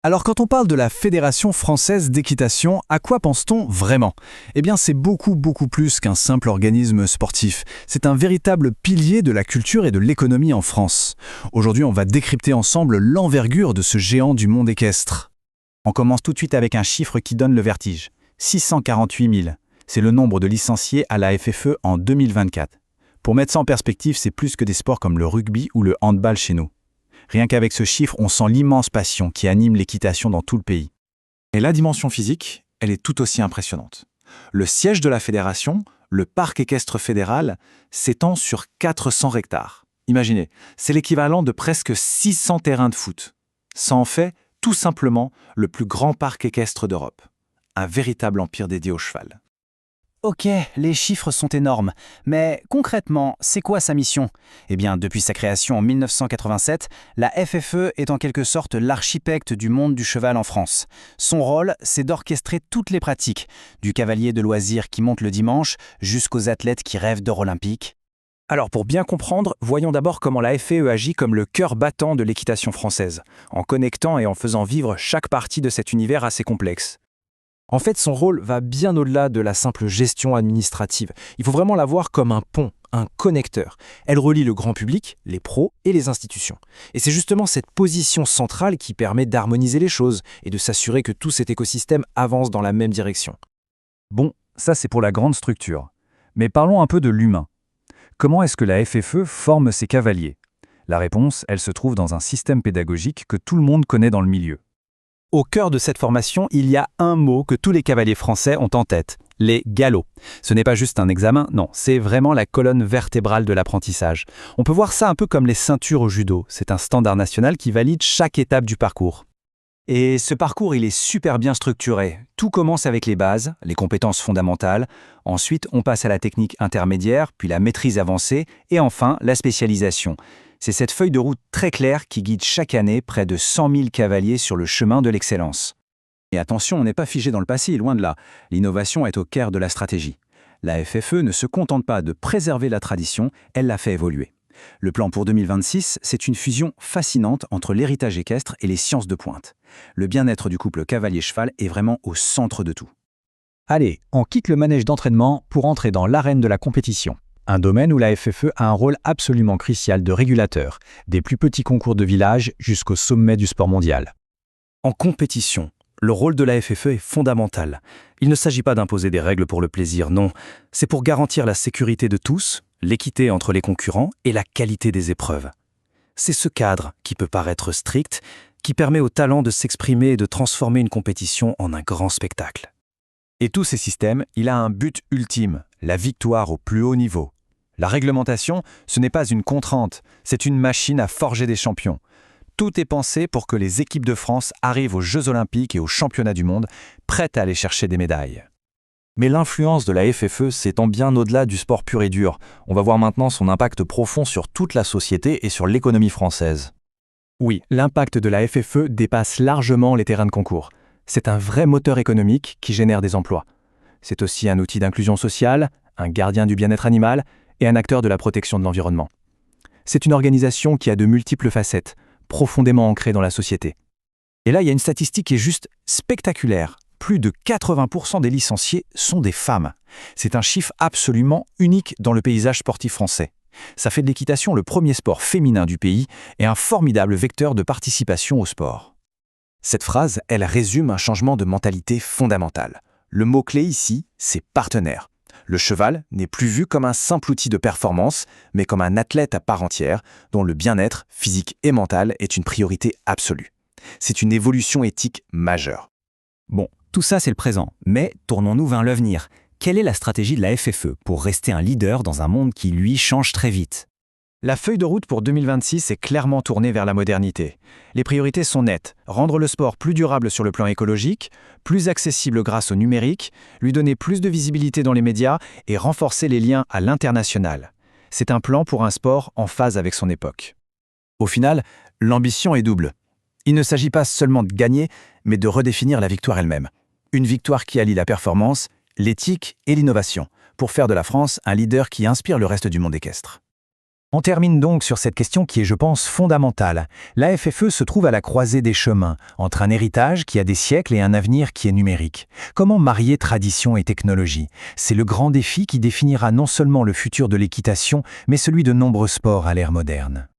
Alors quand on parle de la Fédération française d'équitation, à quoi pense-t-on vraiment? Eh bien c'est beaucoup plus qu'un simple organisme sportif. C'est un véritable pilier de la culture et de l'économie en France. Aujourd'hui on va décrypter ensemble l'envergure de ce géant du monde équestre. On commence tout de suite avec un chiffre qui donne le vertige. 648 000. C'est le nombre de licenciés à la FFE en 2024. Pour mettre ça en perspective, c'est plus que des sports comme le rugby ou le handball chez nous. Rien qu'avec ce chiffre, on sent l'immense passion qui anime l'équitation dans tout le pays. Et la dimension physique, elle est tout aussi impressionnante. Le siège de la fédération, le parc équestre fédéral, s'étend sur 400 hectares. Imaginez, c'est l'équivalent de presque 600 terrains de foot. Ça en fait, tout simplement, le plus grand parc équestre d'Europe. Un véritable empire dédié au cheval. Ok, les chiffres sont énormes, mais concrètement, c'est quoi sa mission? Eh bien, depuis sa création en 1987, la FFE est en quelque sorte l'archipecte du monde du cheval en France. Son rôle, c'est d'orchestrer toutes les pratiques, du cavalier de loisir qui monte le dimanche jusqu'aux athlètes qui rêvent d'or olympique. Alors pour bien comprendre, voyons d'abord comment la FFE agit comme le cœur battant de l'équitation française, en connectant et en faisant vivre chaque partie de cet univers assez complexe. En fait, son rôle va bien au-delà de la simple gestion administrative. Il faut vraiment la voir comme un pont, un connecteur. Elle relie le grand public, les pros et les institutions. Et c'est justement cette position centrale qui permet d'harmoniser les choses et de s'assurer que tout cet écosystème avance dans la même direction. Bon, ça c'est pour la grande structure. Mais parlons un peu de l'humain. Comment est-ce que la FFE forme ses cavaliers? La réponse, elle se trouve dans un système pédagogique que tout le monde connaît dans le milieu. Au cœur de cette formation, il y a un mot que tous les cavaliers français ont en tête, les galops. Ce n'est pas juste un examen, non, c'est vraiment la colonne vertébrale de l'apprentissage. On peut voir ça un peu comme les ceintures au judo, c'est un standard national qui valide chaque étape du parcours. Et ce parcours, il est super bien structuré. Tout commence avec les bases, les compétences fondamentales. Ensuite, on passe à la technique intermédiaire, puis la maîtrise avancée, et enfin, la spécialisation. C'est cette feuille de route très claire qui guide chaque année près de 100 000 cavaliers sur le chemin de l'excellence. Et attention, on n'est pas figé dans le passé, loin de là. L'innovation est au cœur de la stratégie. La FFE ne se contente pas de préserver la tradition, elle la fait évoluer. Le plan pour 2026, c'est une fusion fascinante entre l'héritage équestre et les sciences de pointe. Le bien-être du couple cavalier-cheval est vraiment au centre de tout. Allez, on quitte le manège d'entraînement pour entrer dans l'arène de la compétition. Un domaine où la FFE a un rôle absolument crucial de régulateur, des plus petits concours de village jusqu'au sommet du sport mondial. En compétition, le rôle de la FFE est fondamental. Il ne s'agit pas d'imposer des règles pour le plaisir, non. C'est pour garantir la sécurité de tous, l'équité entre les concurrents et la qualité des épreuves. C'est ce cadre, qui peut paraître strict, qui permet aux talents de s'exprimer et de transformer une compétition en un grand spectacle. Et tous ces systèmes, il a un but ultime, la victoire au plus haut niveau. La réglementation, ce n'est pas une contrainte, c'est une machine à forger des champions. Tout est pensé pour que les équipes de France arrivent aux Jeux Olympiques et aux Championnats du monde, prêtes à aller chercher des médailles. Mais l'influence de la FFE s'étend bien au-delà du sport pur et dur. On va voir maintenant son impact profond sur toute la société et sur l'économie française. Oui, l'impact de la FFE dépasse largement les terrains de concours. C'est un vrai moteur économique qui génère des emplois. C'est aussi un outil d'inclusion sociale, un gardien du bien-être animal et un acteur de la protection de l'environnement. C'est une organisation qui a de multiples facettes, profondément ancrée dans la société. Et là, il y a une statistique qui est juste spectaculaire. Plus de 80% des licenciés sont des femmes. C'est un chiffre absolument unique dans le paysage sportif français. Ça fait de l'équitation le premier sport féminin du pays et un formidable vecteur de participation au sport. Cette phrase, elle résume un changement de mentalité fondamental. Le mot-clé ici, c'est partenaire. Le cheval n'est plus vu comme un simple outil de performance, mais comme un athlète à part entière, dont le bien-être physique et mental est une priorité absolue. C'est une évolution éthique majeure. Bon, tout ça c'est le présent, mais tournons-nous vers l'avenir. Quelle est la stratégie de la FFE pour rester un leader dans un monde qui, lui, change très vite? La feuille de route pour 2026 est clairement tournée vers la modernité. Les priorités sont nettes. Rendre le sport plus durable sur le plan écologique, plus accessible grâce au numérique, lui donner plus de visibilité dans les médias et renforcer les liens à l'international. C'est un plan pour un sport en phase avec son époque. Au final, l'ambition est double. Il ne s'agit pas seulement de gagner, mais de redéfinir la victoire elle-même. Une victoire qui allie la performance, l'éthique et l'innovation, pour faire de la France un leader qui inspire le reste du monde équestre. On termine donc sur cette question qui est, je pense, fondamentale. La FFE se trouve à la croisée des chemins, entre un héritage qui a des siècles et un avenir qui est numérique. Comment marier tradition et technologie? C'est le grand défi qui définira non seulement le futur de l'équitation, mais celui de nombreux sports à l'ère moderne.